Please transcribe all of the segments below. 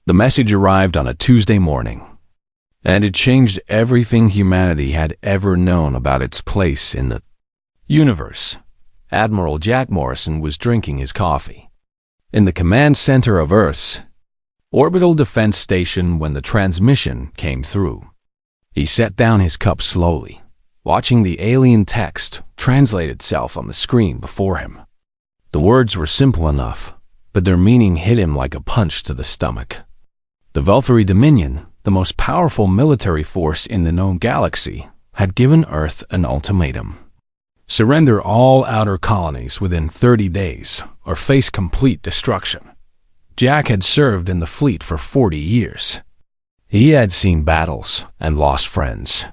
The message arrived on a Tuesday morning, and it changed everything humanity had ever known about its place in the universe. Admiral Jack Morrison was drinking his coffee in the command center of Earth's orbital defense station when the transmission came through. He set down his cup slowly, watching the alien text translate itself on the screen before him. The words were simple enough, but their meaning hit him like a punch to the stomach. The Velthari Dominion, the most powerful military force in the known galaxy, had given Earth an ultimatum. Surrender all outer colonies within 30 days or face complete destruction. Jack had served in the fleet for 40 years. He had seen battles and lost friends.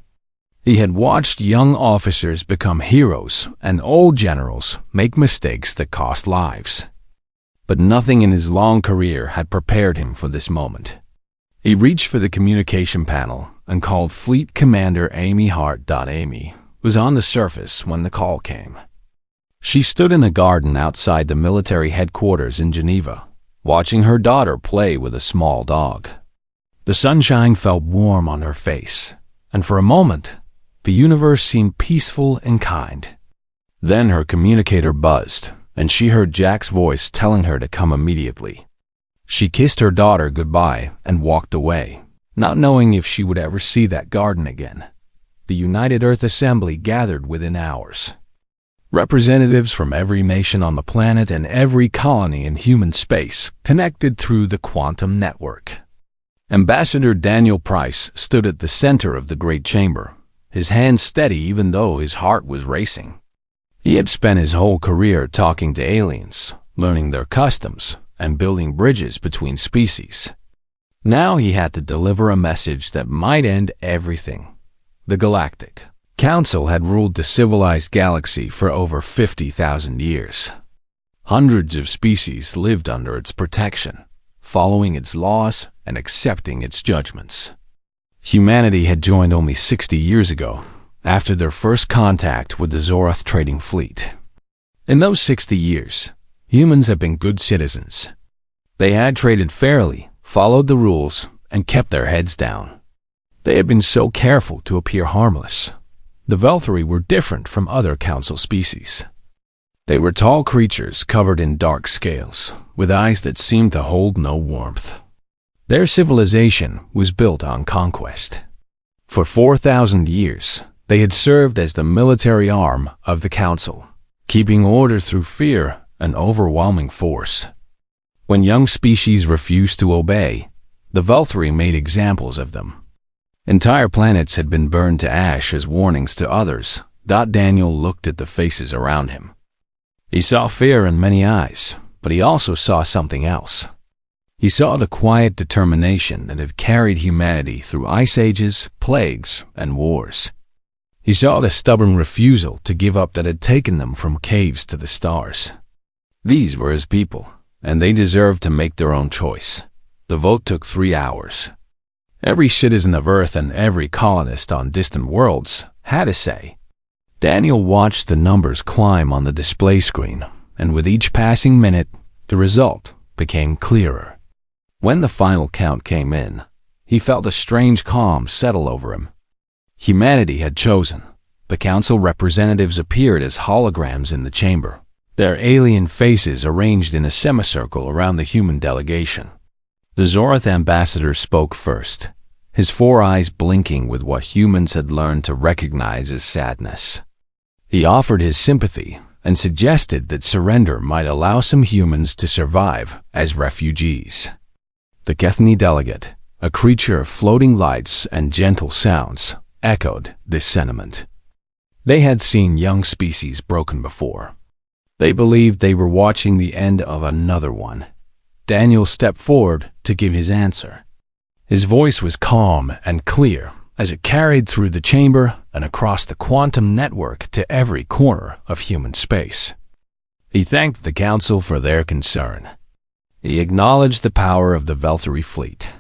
He had watched young officers become heroes and old generals make mistakes that cost lives. But nothing in his long career had prepared him for this moment. He reached for the communication panel and called Fleet Commander Amy Hart. Amy was on the surface when the call came. She stood in a garden outside the military headquarters in Geneva, watching her daughter play with a small dog. The sunshine felt warm on her face, and for a moment, the universe seemed peaceful and kind. Then her communicator buzzed, and she heard Jack's voice telling her to come immediately. She kissed her daughter goodbye and walked away, not knowing if she would ever see that garden again. The United Earth Assembly gathered within hours. Representatives from every nation on the planet and every colony in human space connected through the quantum network. Ambassador Daniel Price stood at the center of the great chamber, his hands steady even though his heart was racing. He had spent his whole career talking to aliens, learning their customs, and building bridges between species. Now he had to deliver a message that might end everything. The Galactic Council had ruled the civilized galaxy for over 50,000 years. Hundreds of species lived under its protection, following its laws and accepting its judgments. Humanity had joined only 60 years ago, after their first contact with the Zoroth trading fleet. In those 60 years, humans have been good citizens. They had traded fairly, followed the rules, and kept their heads down. They had been so careful to appear harmless. The Velthari were different from other council species. They were tall creatures covered in dark scales, with eyes that seemed to hold no warmth. Their civilization was built on conquest. For 4,000 years, they had served as the military arm of the council, keeping order through fear and overwhelming force. When young species refused to obey, the Velthari made examples of them. Entire planets had been burned to ash as warnings to others. Daniel looked at the faces around him. He saw fear in many eyes, but he also saw something else. He saw the quiet determination that had carried humanity through ice ages, plagues, and wars. He saw the stubborn refusal to give up that had taken them from caves to the stars. These were his people, and they deserved to make their own choice. The vote took 3 hours. Every citizen of Earth and every colonist on distant worlds had a say. Daniel watched the numbers climb on the display screen, and with each passing minute, the result became clearer. When the final count came in, he felt a strange calm settle over him. Humanity had chosen. The council representatives appeared as holograms in the chamber, their alien faces arranged in a semicircle around the human delegation. The Zoroth ambassador spoke first, his 4 eyes blinking with what humans had learned to recognize as sadness. He offered his sympathy and suggested that surrender might allow some humans to survive as refugees. The Kethni delegate, a creature of floating lights and gentle sounds, echoed this sentiment. They had seen young species broken before. They believed they were watching the end of another one. Daniel stepped forward to give his answer. His voice was calm and clear as it carried through the chamber and across the quantum network to every corner of human space. He thanked the council for their concern. He acknowledged the power of the Velthari fleet.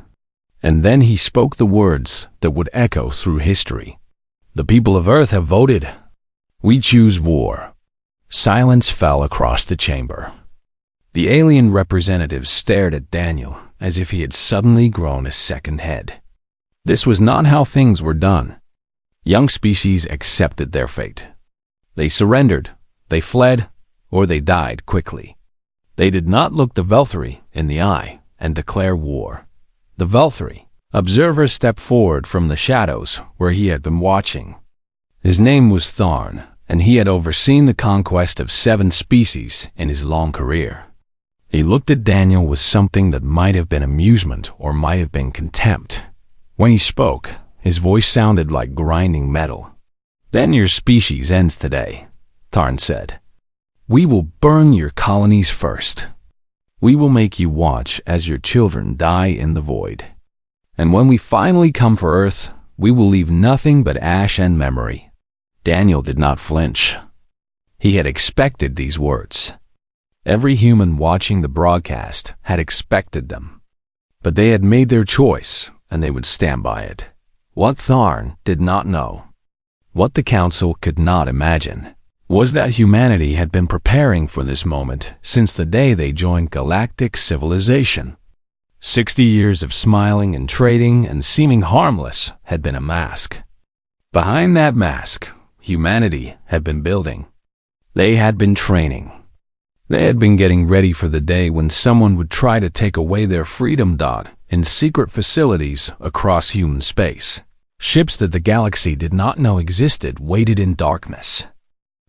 And then he spoke the words that would echo through history. The people of Earth have voted. We choose war. Silence fell across the chamber. The alien representatives stared at Daniel, as if he had suddenly grown a second head. This was not how things were done. Young species accepted their fate. They surrendered, they fled, or they died quickly. They did not look the Velthari in the eye and declare war. The Velthari observer stepped forward from the shadows where he had been watching. His name was Tharn, and he had overseen the conquest of 7 species in his long career. He looked at Daniel with something that might have been amusement or might have been contempt. When he spoke, his voice sounded like grinding metal. "Then your species ends today," Tharn said. "We will burn your colonies first. We will make you watch as your children die in the void. And when we finally come for Earth, we will leave nothing but ash and memory." Daniel did not flinch. He had expected these words. Every human watching the broadcast had expected them. But they had made their choice, and they would stand by it. What Tharn did not know, what the Council could not imagine, was that humanity had been preparing for this moment since the day they joined galactic civilization. 60 years of smiling and trading and seeming harmless had been a mask. Behind that mask, humanity had been building. They had been training. They had been getting ready for the day when someone would try to take away their freedom. In secret facilities across human space, ships that the galaxy did not know existed waited in darkness.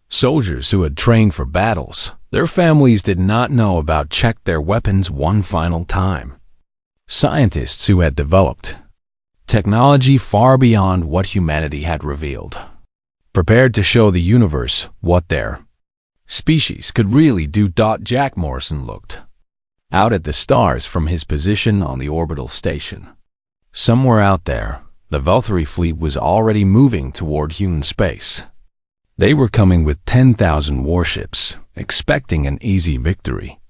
Soldiers who had trained for battles their families did not know about checked their weapons one final time. Scientists who had developed technology far beyond what humanity had revealed, prepared to show the universe what their species could really do. Jack Morrison looked out at the stars from his position on the orbital station. Somewhere out there, the Velthari fleet was already moving toward human space. They were coming with 10,000 warships, expecting an easy victory.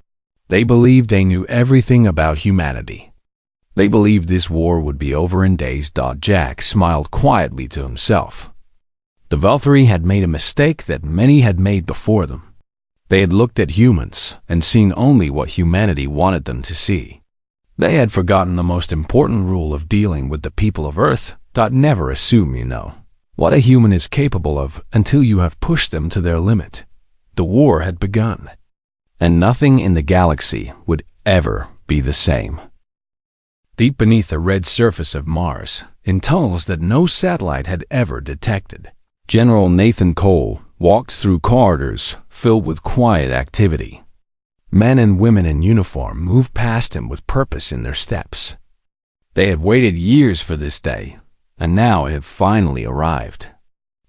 They believed they knew everything about humanity. They believed this war would be over in days. Jack smiled quietly to himself. The Velthari had made a mistake that many had made before them. They had looked at humans and seen only what humanity wanted them to see. They had forgotten the most important rule of dealing with the people of Earth. Never assume you know what a human is capable of until you have pushed them to their limit. The war had begun, and nothing in the galaxy would ever be the same. Deep beneath the red surface of Mars, in tunnels that no satellite had ever detected, General Nathan Cole walked through corridors filled with quiet activity. Men and women in uniform moved past him with purpose in their steps. They had waited years for this day, and now it had finally arrived.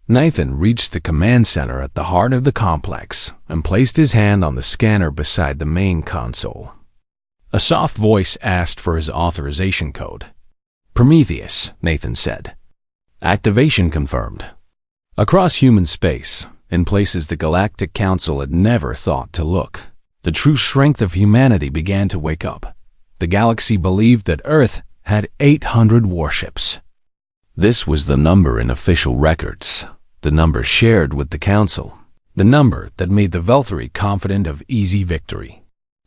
Nathan reached the command center at the heart of the complex and placed his hand on the scanner beside the main console. A soft voice asked for his authorization code. "Prometheus," Nathan said. "Activation confirmed." Across human space, in places the Galactic Council had never thought to look, the true strength of humanity began to wake up. The galaxy believed that Earth had 800 warships. This was the number in official records, the number shared with the Council, the number that made the Velthari confident of easy victory.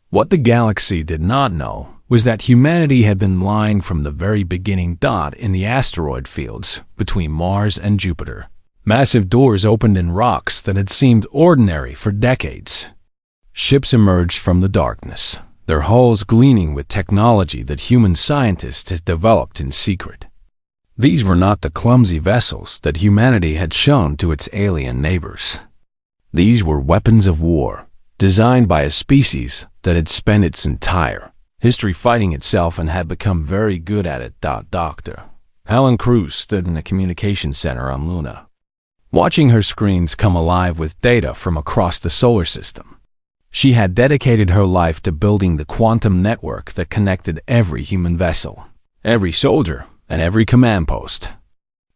What the galaxy did not know was that humanity had been lying from the very beginning. In the asteroid fields between Mars and Jupiter, massive doors opened in rocks that had seemed ordinary for decades. Ships emerged from the darkness, their hulls gleaming with technology that human scientists had developed in secret. These were not the clumsy vessels that humanity had shown to its alien neighbors. These were weapons of war, designed by a species that had spent its entire history fighting itself and had become very good at it. Dr. Helen Cruz stood in the communication center on Luna, watching her screens come alive with data from across the solar system. She had dedicated her life to building the quantum network that connected every human vessel, every soldier, and every command post.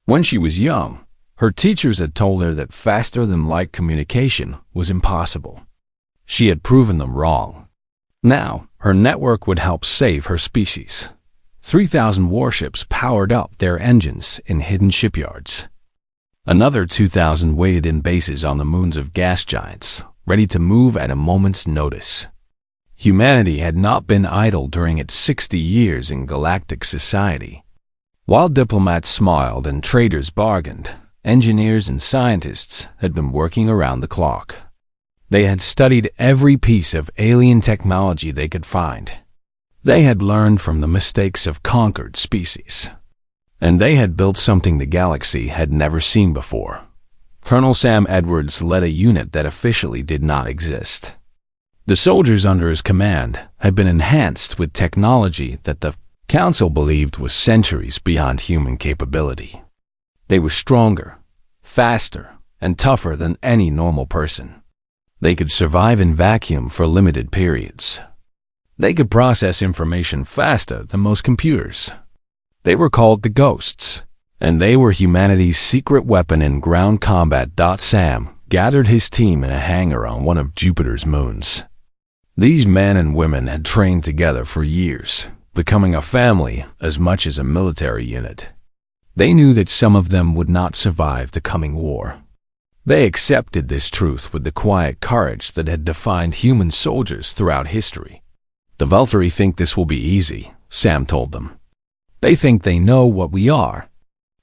When she was young, her teachers had told her that faster-than-light communication was impossible. She had proven them wrong. Now, her network would help save her species. 3,000 warships powered up their engines in hidden shipyards. Another 2,000 waited in bases on the moons of gas giants, ready to move at a moment's notice. Humanity had not been idle during its 60 years in galactic society. While diplomats smiled and traders bargained, engineers and scientists had been working around the clock. They had studied every piece of alien technology they could find. They had learned from the mistakes of conquered species. And they had built something the galaxy had never seen before. Colonel Sam Edwards led a unit that officially did not exist. The soldiers under his command had been enhanced with technology that the Council believed was centuries beyond human capability. They were stronger, faster, and tougher than any normal person. They could survive in vacuum for limited periods. They could process information faster than most computers. They were called the Ghosts, and they were humanity's secret weapon in ground combat. Sam gathered his team in a hangar on one of Jupiter's moons. These men and women had trained together for years, becoming a family as much as a military unit. They knew that some of them would not survive the coming war. They accepted this truth with the quiet courage that had defined human soldiers throughout history. The Valkyrie think this will be easy, Sam told them. They think they know what we are.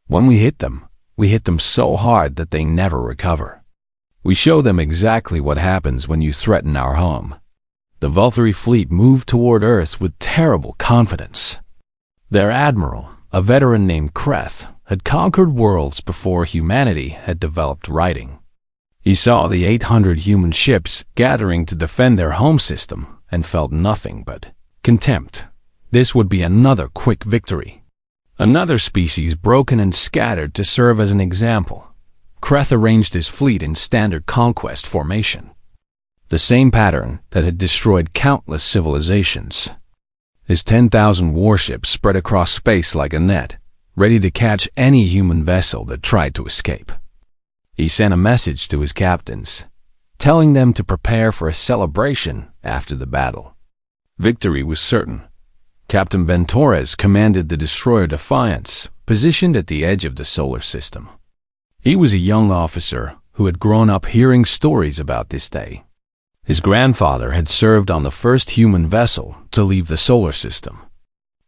When we hit them so hard that they never recover. We show them exactly what happens when you threaten our home. The Valkyrie fleet moved toward Earth with terrible confidence. Their admiral, a veteran named Kreth, had conquered worlds before humanity had developed writing. He saw the 800 human ships gathering to defend their home system and felt nothing but contempt. This would be another quick victory. Another species broken and scattered to serve as an example. Kreth arranged his fleet in standard conquest formation. The same pattern that had destroyed countless civilizations. His 10,000 warships spread across space like a net, ready to catch any human vessel that tried to escape. He sent a message to his captains, telling them to prepare for a celebration after the battle. Victory was certain. Captain Ben Torres commanded the destroyer Defiance, positioned at the edge of the solar system. He was a young officer who had grown up hearing stories about this day. His grandfather had served on the first human vessel to leave the solar system.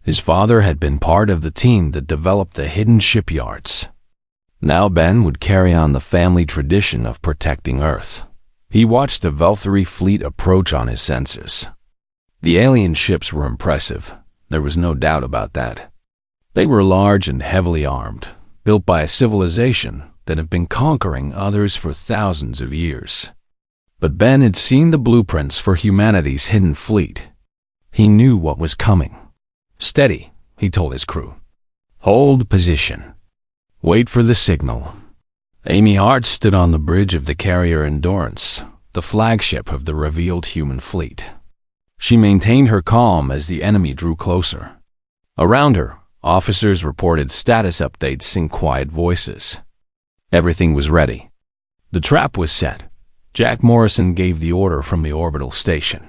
His father had been part of the team that developed the hidden shipyards. Now Ben would carry on the family tradition of protecting Earth. He watched the Valkyrie fleet approach on his sensors. The alien ships were impressive. There was no doubt about that. They were large and heavily armed, built by a civilization that had been conquering others for thousands of years. But Ben had seen the blueprints for humanity's hidden fleet. He knew what was coming. Steady, he told his crew. Hold position. Wait for the signal. Amy Hart stood on the bridge of the carrier Endurance, the flagship of the revealed human fleet. She maintained her calm as the enemy drew closer. Around her, officers reported status updates in quiet voices. Everything was ready. The trap was set. Jack Morrison gave the order from the orbital station.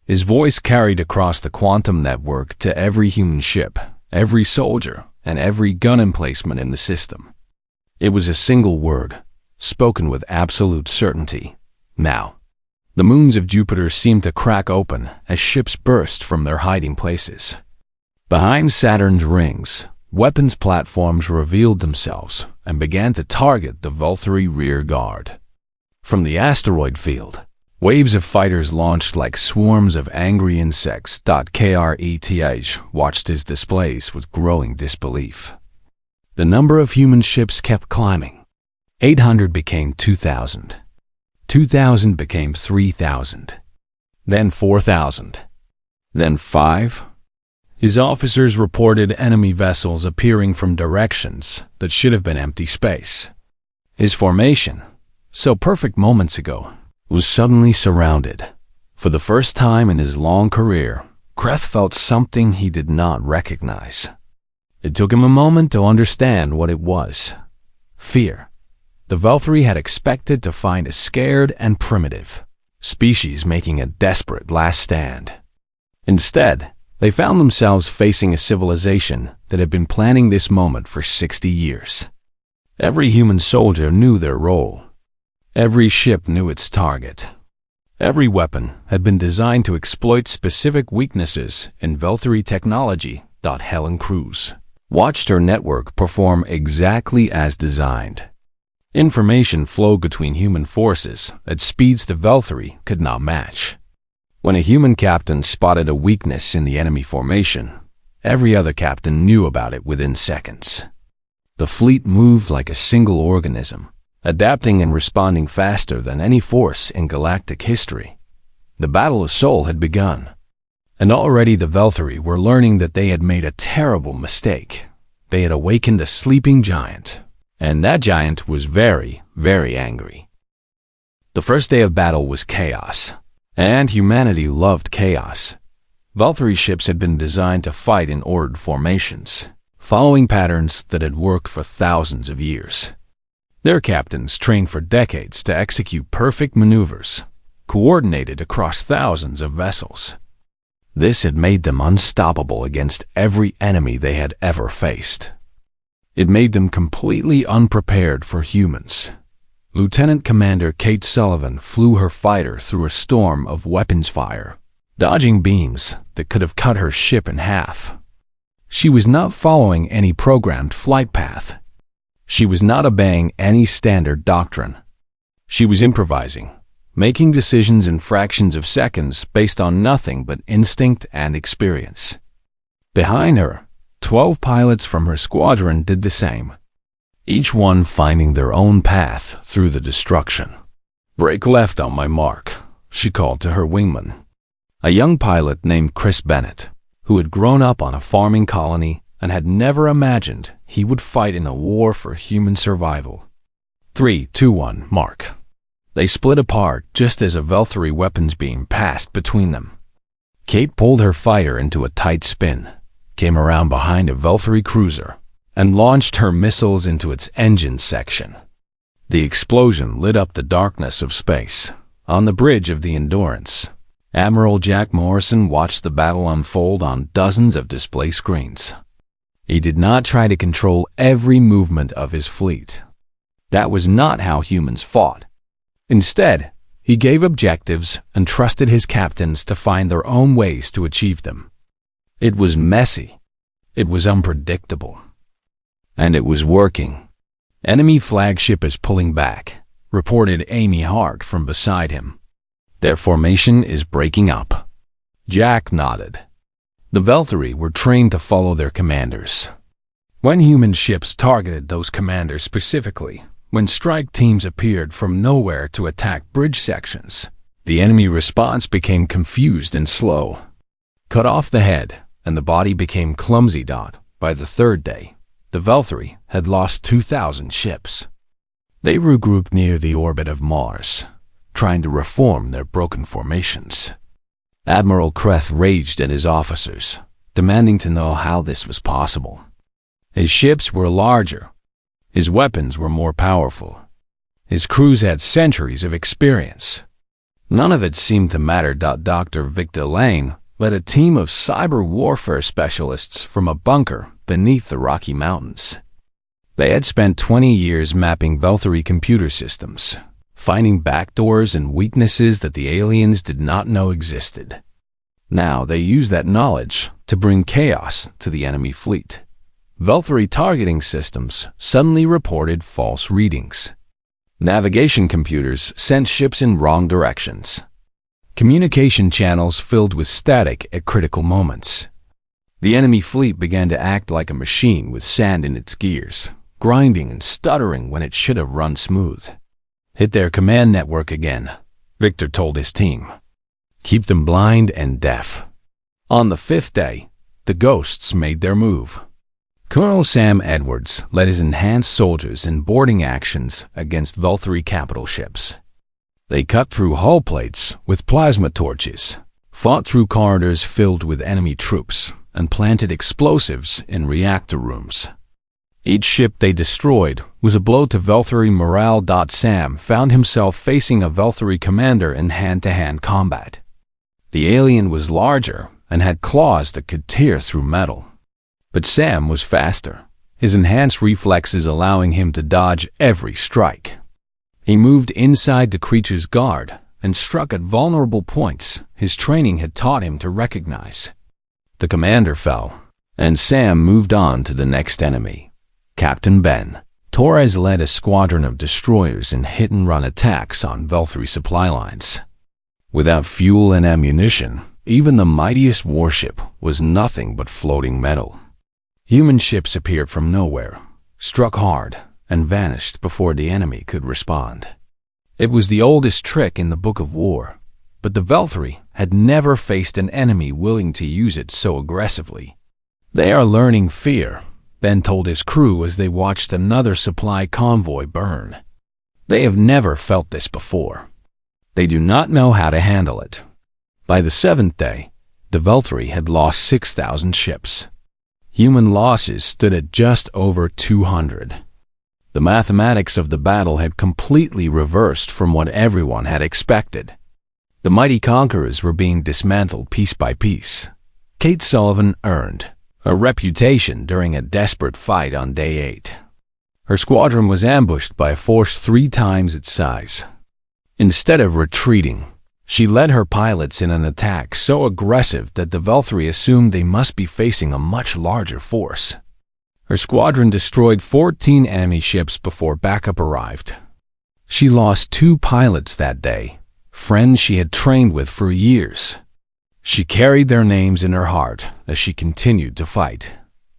His voice carried across the quantum network to every human ship, every soldier, and every gun emplacement in the system. It was a single word, spoken with absolute certainty. Now. The moons of Jupiter seemed to crack open as ships burst from their hiding places. Behind Saturn's rings, weapons platforms revealed themselves and began to target the Valkyrie rear guard. From the asteroid field, waves of fighters launched like swarms of angry insects. Kreth watched his displays with growing disbelief. The number of human ships kept climbing. 800 became 2,000. 2,000 became 3,000. Then 4,000. Then 5. His officers reported enemy vessels appearing from directions that should have been empty space. His formation, so perfect moments ago, was suddenly surrounded. For the first time in his long career, Kreth felt something he did not recognize. It took him a moment to understand what it was. Fear. The Valkyrie had expected to find a scared and primitive species making a desperate last stand. Instead, they found themselves facing a civilization that had been planning this moment for 60 years. Every human soldier knew their role. Every ship knew its target. Every weapon had been designed to exploit specific weaknesses in Veltri technology. Helen Cruz watched her network perform exactly as designed. Information flowed between human forces at speeds the Veltri could not match. When a human captain spotted a weakness in the enemy formation, every other captain knew about it within seconds. The fleet moved like a single organism, adapting and responding faster than any force in galactic history. The Battle of Sol had begun, and already the Veltri were learning that they had made a terrible mistake. They had awakened a sleeping giant, and that giant was very, very angry. The first day of battle was chaos, and humanity loved chaos. Veltri ships had been designed to fight in ordered formations, following patterns that had worked for thousands of years. Their captains trained for decades to execute perfect maneuvers, coordinated across thousands of vessels. This had made them unstoppable against every enemy they had ever faced. It made them completely unprepared for humans. Lieutenant Commander Kate Sullivan flew her fighter through a storm of weapons fire, dodging beams that could have cut her ship in half. She was not following any programmed flight path. She was not obeying any standard doctrine. She was improvising, making decisions in fractions of seconds based on nothing but instinct and experience. Behind her, 12 pilots from her squadron did the same, each one finding their own path through the destruction. "Break left on my mark," she called to her wingman, a young pilot named Chris Bennett, who had grown up on a farming colony and had never imagined he would fight in a war for human survival. 3, 2, 1, mark. They split apart just as a Veltri weapons beam passed between them. Kate pulled her fighter into a tight spin, came around behind a Veltri cruiser, and launched her missiles into its engine section. The explosion lit up the darkness of space. On the bridge of the Endurance, Admiral Jack Morrison watched the battle unfold on dozens of display screens. He did not try to control every movement of his fleet. That was not how humans fought. Instead, he gave objectives and trusted his captains to find their own ways to achieve them. It was messy. It was unpredictable. And it was working. "Enemy flagship is pulling back," reported Amy Hart from beside him. "Their formation is breaking up." Jack nodded. The Veltri were trained to follow their commanders. When human ships targeted those commanders specifically, when strike teams appeared from nowhere to attack bridge sections, the enemy response became confused and slow. Cut off the head, and the body became clumsy. By the third day, the Veltri had lost 2,000 ships. They regrouped near the orbit of Mars, trying to reform their broken formations. Admiral Kreth raged at his officers, demanding to know how this was possible. His ships were larger. His weapons were more powerful. His crews had centuries of experience. None of it seemed to matter. Dr. Victor Lane led a team of cyber warfare specialists from a bunker beneath the Rocky Mountains. They had spent 20 years mapping Veltri computer systems, finding backdoors and weaknesses that the aliens did not know existed. Now they used that knowledge to bring chaos to the enemy fleet. Veltri targeting systems suddenly reported false readings. Navigation computers sent ships in wrong directions. Communication channels filled with static at critical moments. The enemy fleet began to act like a machine with sand in its gears, grinding and stuttering when it should have run smooth. "Hit their command network again," Victor told his team. "Keep them blind and deaf." On the 5th day, the Ghosts made their move. Colonel Sam Edwards led his enhanced soldiers in boarding actions against Veltri capital ships. They cut through hull plates with plasma torches, fought through corridors filled with enemy troops, and planted explosives in reactor rooms. Each ship they destroyed was a blow to Veltri morale. Sam found himself facing a Veltri commander in hand-to-hand combat. The alien was larger and had claws that could tear through metal. But Sam was faster, his enhanced reflexes allowing him to dodge every strike. He moved inside the creature's guard and struck at vulnerable points his training had taught him to recognize. The commander fell, and Sam moved on to the next enemy. Captain Ben. Torres led a squadron of destroyers in hit-and-run attacks on Velthry supply lines. Without fuel and ammunition, even the mightiest warship was nothing but floating metal. Human ships appeared from nowhere, struck hard, and vanished before the enemy could respond. It was the oldest trick in the Book of War, but the Velthry had never faced an enemy willing to use it so aggressively. "They are learning fear," Ben told his crew as they watched another supply convoy burn. "They have never felt this before. They do not know how to handle it." By the seventh day, the Velthry had lost 6,000 ships. Human losses stood at just over 200. The mathematics of the battle had completely reversed from what everyone had expected. The mighty conquerors were being dismantled piece by piece. Kate Sullivan earned a reputation during a desperate fight on day 8. Her squadron was ambushed by a force 3 times its size. Instead of retreating, she led her pilots in an attack so aggressive that the Velthry assumed they must be facing a much larger force. Her squadron destroyed 14 enemy ships before backup arrived. She lost 2 pilots that day, friends she had trained with for years. She carried their names in her heart as she continued to fight.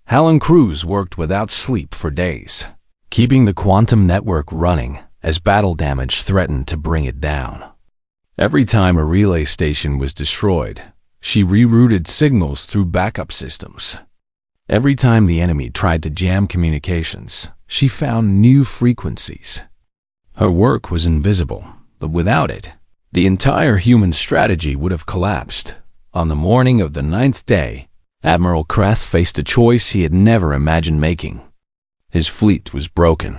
Helen Cruz worked without sleep for days, keeping the quantum network running as battle damage threatened to bring it down. Every time a relay station was destroyed, she rerouted signals through backup systems. Every time the enemy tried to jam communications, she found new frequencies. Her work was invisible, but without it, the entire human strategy would have collapsed. On the morning of the 9th day, Admiral Kreth faced a choice he had never imagined making. His fleet was broken.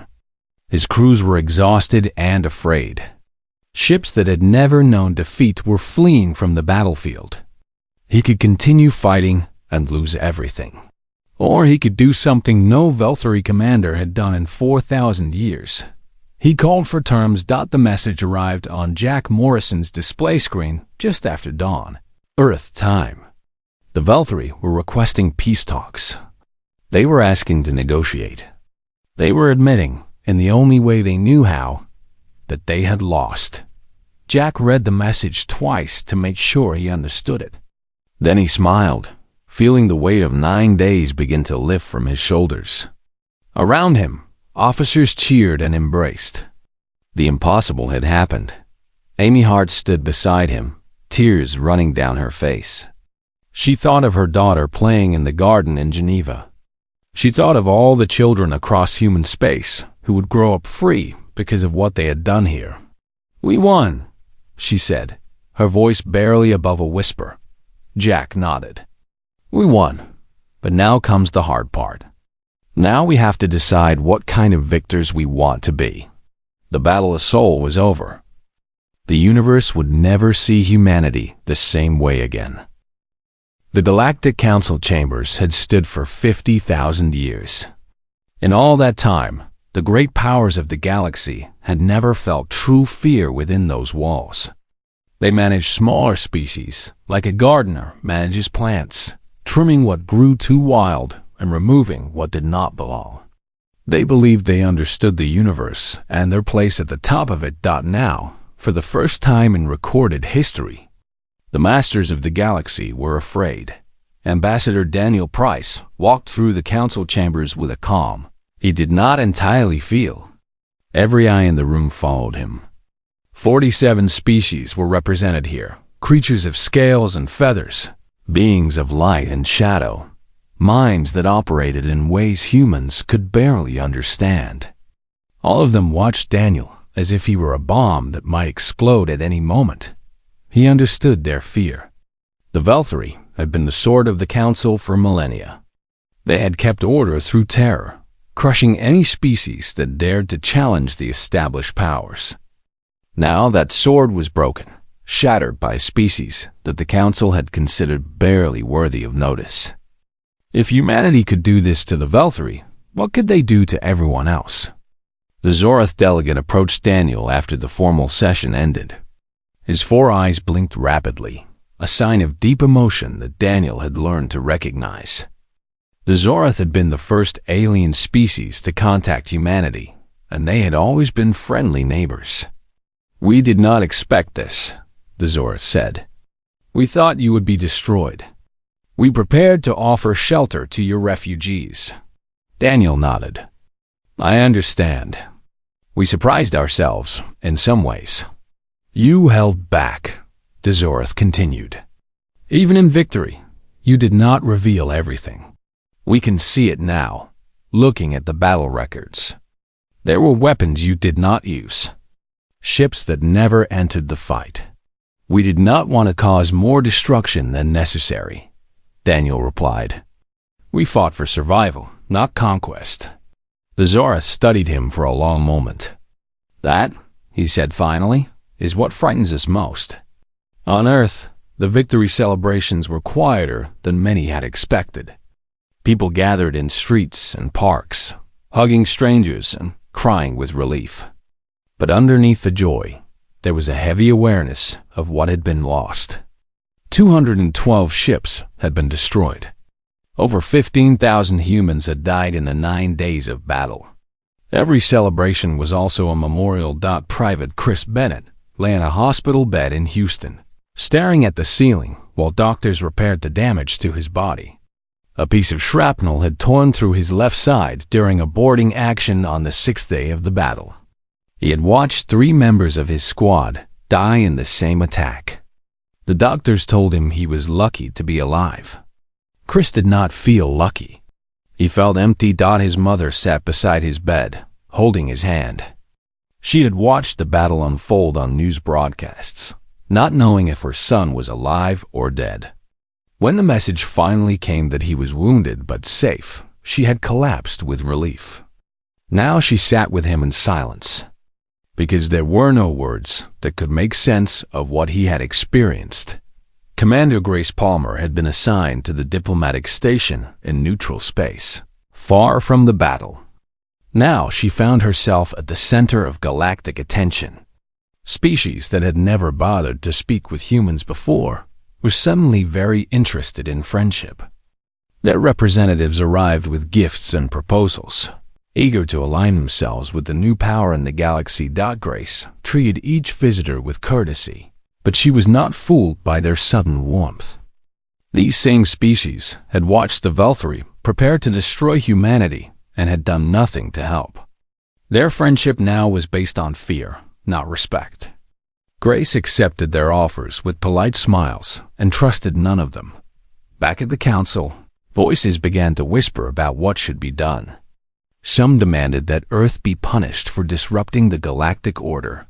His crews were exhausted and afraid. Ships that had never known defeat were fleeing from the battlefield. He could continue fighting and lose everything. Or he could do something no Velthry commander had done in 4,000 years. He called for terms. The message arrived on Jack Morrison's display screen just after dawn. Earth time. The Velthry were requesting peace talks. They were asking to negotiate. They were admitting, in the only way they knew how, that they had lost. Jack read the message twice to make sure he understood it. Then he smiled, feeling the weight of 9 days begin to lift from his shoulders. Around him, officers cheered and embraced. The impossible had happened. Amy Hart stood beside him, tears running down her face. She thought of her daughter playing in the garden in Geneva. She thought of all the children across human space who would grow up free because of what they had done here. "We won," she said, her voice barely above a whisper. Jack nodded. "We won, but now comes the hard part. Now we have to decide what kind of victors we want to be." The Battle of Seoul was over. The universe would never see humanity the same way again. The Galactic Council chambers had stood for 50,000 years. In all that time, the great powers of the galaxy had never felt true fear within those walls. They managed smaller species, like a gardener manages plants, trimming what grew too wild and removing what did not belong. They believed they understood the universe and their place at the top of it. Now, for the first time in recorded history, the masters of the galaxy were afraid. Ambassador Daniel Price walked through the council chambers with a calm he did not entirely feel. Every eye in the room followed him. 47 species were represented here, creatures of scales and feathers, beings of light and shadow, minds that operated in ways humans could barely understand. All of them watched Daniel as if he were a bomb that might explode at any moment. He understood their fear. The Velthry had been the sword of the Council for millennia. They had kept order through terror, crushing any species that dared to challenge the established powers. Now that sword was broken, shattered by a species that the Council had considered barely worthy of notice. If humanity could do this to the Velthry, what could they do to everyone else? The Zorath delegate approached Daniel after the formal session ended. His four eyes blinked rapidly, a sign of deep emotion that Daniel had learned to recognize. The Zorath had been the first alien species to contact humanity, and they had always been friendly neighbors. "We did not expect this," the Zorath said. "We thought you would be destroyed. We prepared to offer shelter to your refugees." Daniel nodded. "I understand. We surprised ourselves in some ways." "You held back," the Zorath continued. "Even in victory, you did not reveal everything. We can see it now, looking at the battle records. There were weapons you did not use, ships that never entered the fight. We did not want to cause more destruction than necessary," Daniel replied. "We fought for survival, not conquest." The Zorath studied him for a long moment. "That," he said finally, "is what frightens us most." On Earth, the victory celebrations were quieter than many had expected. People gathered in streets and parks, hugging strangers and crying with relief. But underneath the joy, there was a heavy awareness of what had been lost. 212 ships had been destroyed. Over 15,000 humans had died in the 9 days of battle. Every celebration was also a memorial. Private Chris Bennett lay in a hospital bed in Houston, staring at the ceiling while doctors repaired the damage to his body. A piece of shrapnel had torn through his left side during a boarding action on the 6th day of the battle. He had watched 3 members of his squad die in the same attack. The doctors told him he was lucky to be alive. Chris did not feel lucky. He felt empty. His mother sat beside his bed, holding his hand. She had watched the battle unfold on news broadcasts, not knowing if her son was alive or dead. When the message finally came that he was wounded but safe, she had collapsed with relief. Now she sat with him in silence, because there were no words that could make sense of what he had experienced. Commander Grace Palmer had been assigned to the diplomatic station in neutral space, far from the battle. Now she found herself at the center of galactic attention. Species that had never bothered to speak with humans before were suddenly very interested in friendship. Their representatives arrived with gifts and proposals, eager to align themselves with the new power in the galaxy. Grace treated each visitor with courtesy, but she was not fooled by their sudden warmth. These same species had watched the Velthari prepare to destroy humanity and had done nothing to help. Their friendship now was based on fear, not respect. Grace accepted their offers with polite smiles and trusted none of them. Back at the council, voices began to whisper about what should be done. Some demanded that Earth be punished for disrupting the galactic order.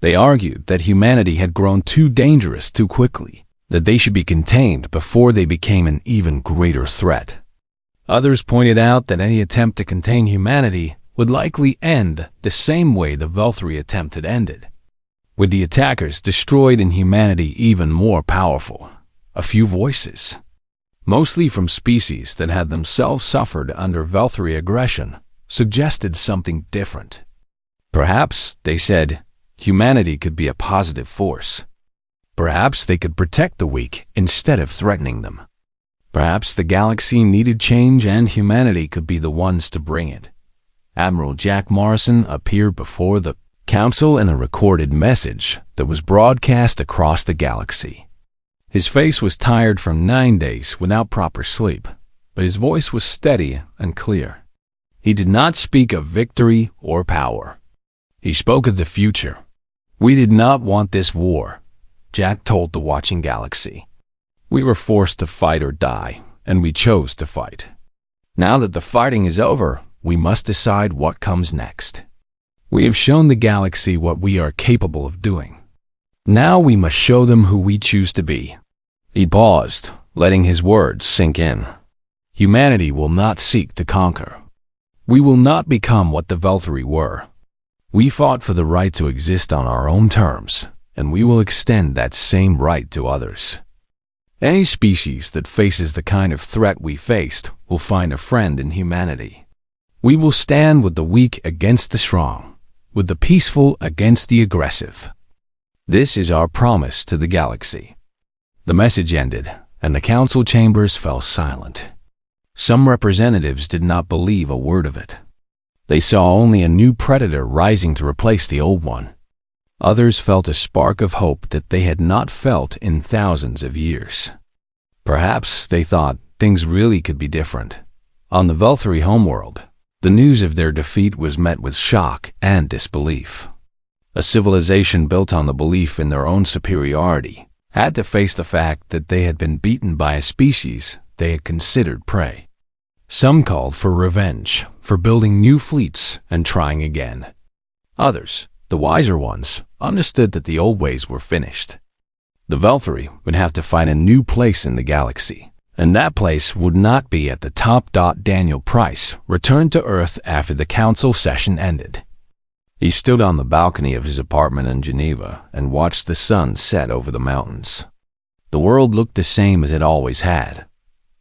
They argued that humanity had grown too dangerous too quickly, that they should be contained before they became an even greater threat. Others pointed out that any attempt to contain humanity would likely end the same way the Velthari attempt had ended, with the attackers destroyed and humanity even more powerful. A few voices, mostly from species that had themselves suffered under Velthari aggression, suggested something different. Perhaps, they said, humanity could be a positive force. Perhaps they could protect the weak instead of threatening them. Perhaps the galaxy needed change and humanity could be the ones to bring it. Admiral Jack Morrison appeared before the council in a recorded message that was broadcast across the galaxy. His face was tired from 9 days without proper sleep, but his voice was steady and clear. He did not speak of victory or power. He spoke of the future. "We did not want this war," Jack told the watching galaxy. "We were forced to fight or die, and we chose to fight. Now that the fighting is over, we must decide what comes next. We have shown the galaxy what we are capable of doing. Now we must show them who we choose to be." He paused, letting his words sink in. "Humanity will not seek to conquer. We will not become what the Velthari were. We fought for the right to exist on our own terms, and we will extend that same right to others. Any species that faces the kind of threat we faced will find a friend in humanity. We will stand with the weak against the strong, with the peaceful against the aggressive." This is our promise to the galaxy." The message ended, and the council chambers fell silent. Some representatives did not believe a word of it. They saw only a new predator rising to replace the old one. Others felt a spark of hope that they had not felt in thousands of years. Perhaps they thought things really could be different. On the Velthari homeworld, the news of their defeat was met with shock and disbelief. A civilization built on the belief in their own superiority had to face the fact that they had been beaten by a species they had considered prey. Some called for revenge, for building new fleets and trying again. Others, the wiser ones, understood that the old ways were finished. The Velthari would have to find a new place in the galaxy, and that place would not be at the top. Daniel Price returned to Earth after the council session ended. He stood on the balcony of his apartment in Geneva and watched the sun set over the mountains. The world looked the same as it always had,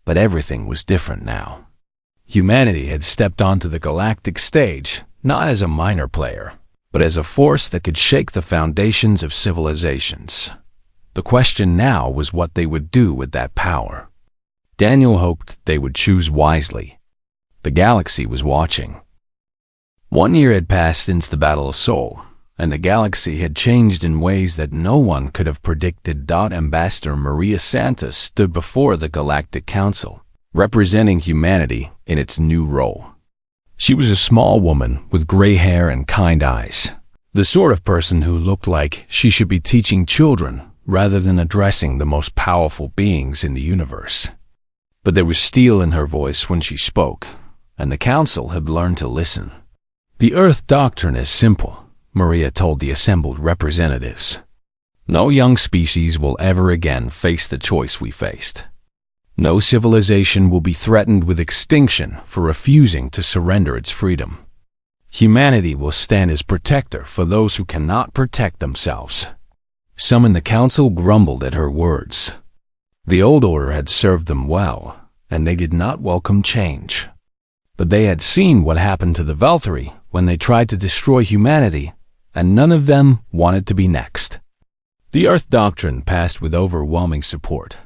but everything was different now. Humanity had stepped onto the galactic stage, not as a minor player, but as a force that could shake the foundations of civilizations. The question now was what they would do with that power. Daniel hoped they would choose wisely. The galaxy was watching. 1 year had passed since the Battle of Sol, and the galaxy had changed in ways that no one could have predicted. Ambassador Maria Santos stood before the Galactic Council, representing humanity in its new role. She was a small woman with gray hair and kind eyes, the sort of person who looked like she should be teaching children rather than addressing the most powerful beings in the universe. But there was steel in her voice when she spoke, and the council had learned to listen. "The Earth doctrine is simple," Maria told the assembled representatives. "No young species will ever again face the choice we faced. No civilization will be threatened with extinction for refusing to surrender its freedom. Humanity will stand as protector for those who cannot protect themselves." Some in the council grumbled at her words. The old order had served them well, and they did not welcome change. But they had seen what happened to the Velthari when they tried to destroy humanity, and none of them wanted to be next. The Earth Doctrine passed with overwhelming support.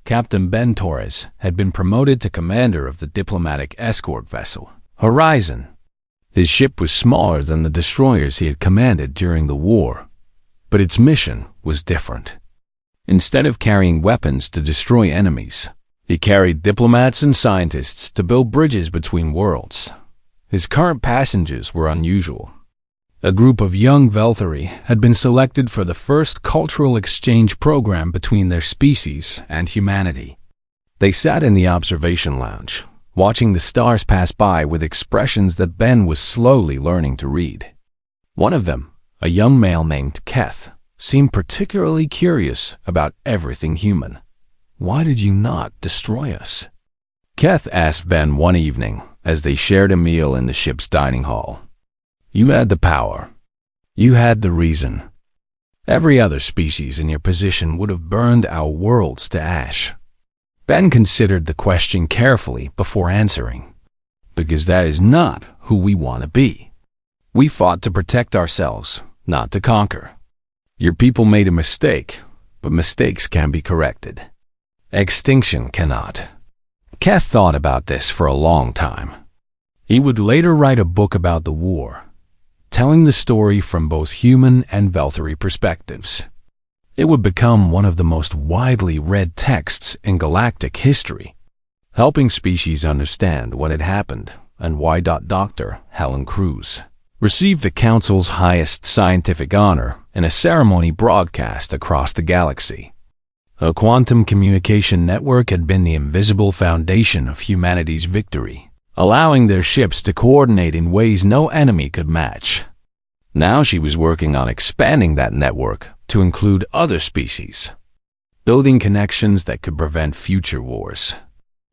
Captain Ben Torres had been promoted to commander of the diplomatic escort vessel, Horizon. His ship was smaller than the destroyers he had commanded during the war, but its mission was different. Instead of carrying weapons to destroy enemies, he carried diplomats and scientists to build bridges between worlds. His current passengers were unusual. A group of young Velthari had been selected for the first cultural exchange program between their species and humanity. They sat in the observation lounge, watching the stars pass by with expressions that Ben was slowly learning to read. One of them, a young male named Keth, seemed particularly curious about everything human. "Why did you not destroy us?" Keth asked Ben one evening as they shared a meal in the ship's dining hall. "You had the power. You had the reason. Every other species in your position would have burned our worlds to ash." Ben considered the question carefully before answering. "Because that is not who we want to be. We fought to protect ourselves, not to conquer. Your people made a mistake, but mistakes can be corrected. Extinction cannot." Keth thought about this for a long time. He would later write a book about the war, telling the story from both human and Velthari perspectives. It would become one of the most widely read texts in galactic history, helping species understand what had happened and why. Dr. Helen Cruz received the Council's highest scientific honor in a ceremony broadcast across the galaxy. A quantum communication network had been the invisible foundation of humanity's victory, allowing their ships to coordinate in ways no enemy could match. Now she was working on expanding that network to include other species, building connections that could prevent future wars.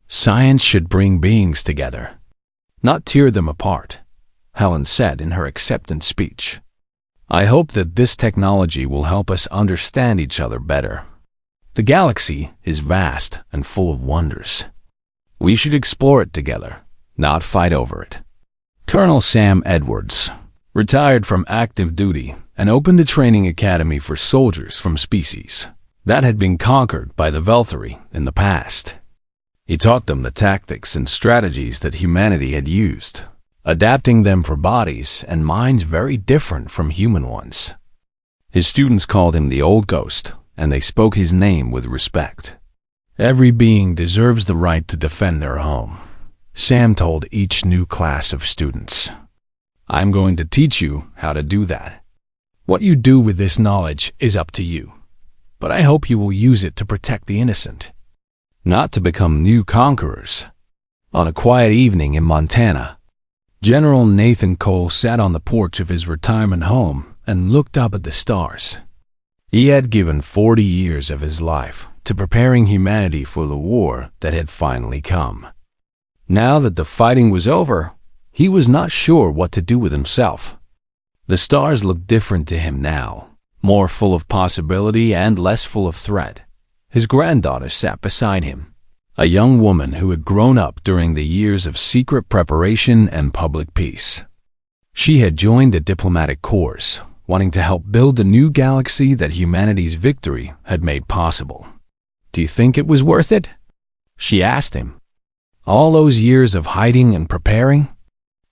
Science should bring beings together, not tear them apart, Helen said in her acceptance speech. "I hope that this technology will help us understand each other better. The galaxy is vast and full of wonders. We should explore it together, not fight over it." Colonel Sam Edwards, retired from active duty, and opened a training academy for soldiers from species that had been conquered by the Velthari in the past. He taught them the tactics and strategies that humanity had used, adapting them for bodies and minds very different from human ones. His students called him the Old Ghost, and they spoke his name with respect. Every being deserves the right to defend their home, Sam told each new class of students. I'm going to teach you how to do that. What you do with this knowledge is up to you, but I hope you will use it to protect the innocent, not to become new conquerors. On a quiet evening in Montana, General Nathan Cole sat on the porch of his retirement home and looked up at the stars. He had given 40 years of his life to preparing humanity for the war that had finally come. Now that the fighting was over, he was not sure what to do with himself. The stars looked different to him now, more full of possibility and less full of threat. His granddaughter sat beside him, a young woman who had grown up during the years of secret preparation and public peace. She had joined the diplomatic corps, wanting to help build the new galaxy that humanity's victory had made possible. Do you think it was worth it? She asked him. All those years of hiding and preparing?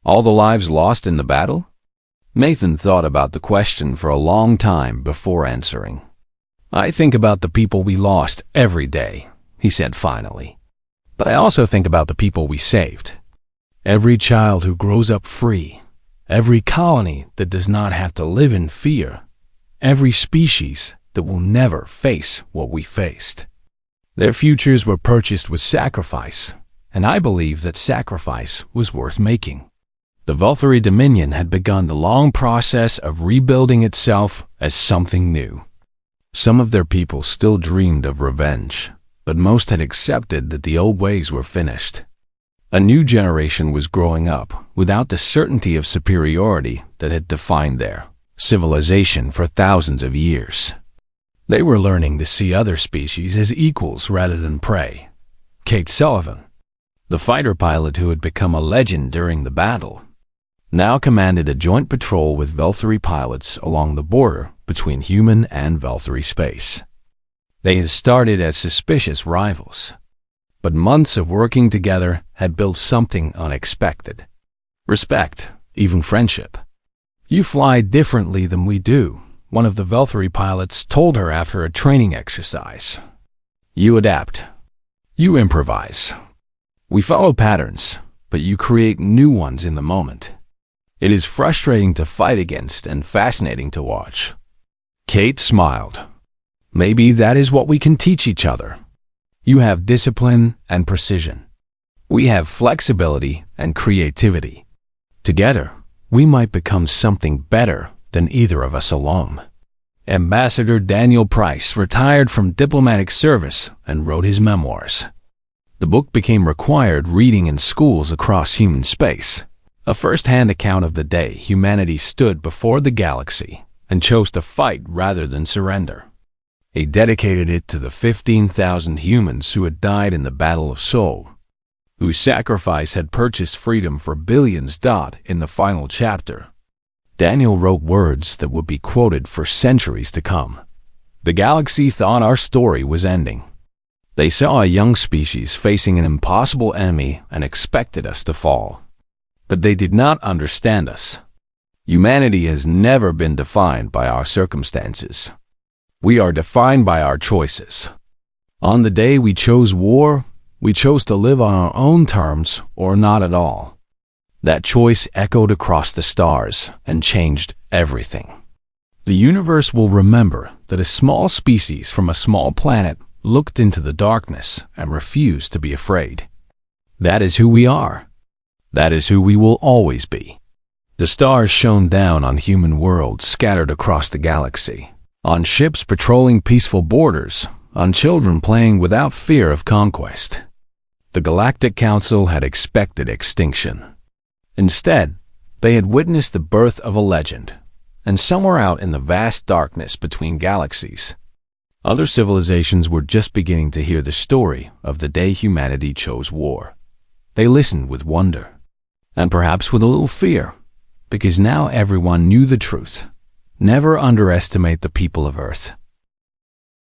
All the lives lost in the battle? Nathan thought about the question for a long time before answering. I think about the people we lost every day, he said finally. But I also think about the people we saved. Every child who grows up free, every colony that does not have to live in fear, every species that will never face what we faced. Their futures were purchased with sacrifice, and I believe that sacrifice was worth making. The Velthari Dominion had begun the long process of rebuilding itself as something new. Some of their people still dreamed of revenge, but most had accepted that the old ways were finished. A new generation was growing up without the certainty of superiority that had defined their civilization for thousands of years. They were learning to see other species as equals rather than prey. Kate Sullivan, the fighter pilot who had become a legend during the battle, now commanded a joint patrol with Velthari pilots along the border between human and Velthari space. They had started as suspicious rivals, but months of working together had built something unexpected. Respect, even friendship. You fly differently than we do, one of the Velthari pilots told her after a training exercise. You adapt. You improvise. We follow patterns, but you create new ones in the moment. It is frustrating to fight against and fascinating to watch. Kate smiled. Maybe that is what we can teach each other. You have discipline and precision. We have flexibility and creativity. Together, we might become something better than either of us alone. Ambassador Daniel Price retired from diplomatic service and wrote his memoirs. The book became required reading in schools across human space, a first-hand account of the day humanity stood before the galaxy and chose to fight rather than surrender. He dedicated it to the 15,000 humans who had died in the Battle of Seoul, whose sacrifice had purchased freedom for billions. In the final chapter, Daniel wrote words that would be quoted for centuries to come. The galaxy thought our story was ending. They saw a young species facing an impossible enemy and expected us to fall. But they did not understand us. Humanity has never been defined by our circumstances. We are defined by our choices. On the day we chose war, we chose to live on our own terms or not at all. That choice echoed across the stars and changed everything. The universe will remember that a small species from a small planet looked into the darkness and refused to be afraid. That is who we are. That is who we will always be. The stars shone down on human worlds scattered across the galaxy, on ships patrolling peaceful borders, on children playing without fear of conquest. The Galactic Council had expected extinction. Instead, they had witnessed the birth of a legend, and somewhere out in the vast darkness between galaxies, other civilizations were just beginning to hear the story of the day humanity chose war. They listened with wonder, and perhaps with a little fear, because now everyone knew the truth. Never underestimate the people of Earth.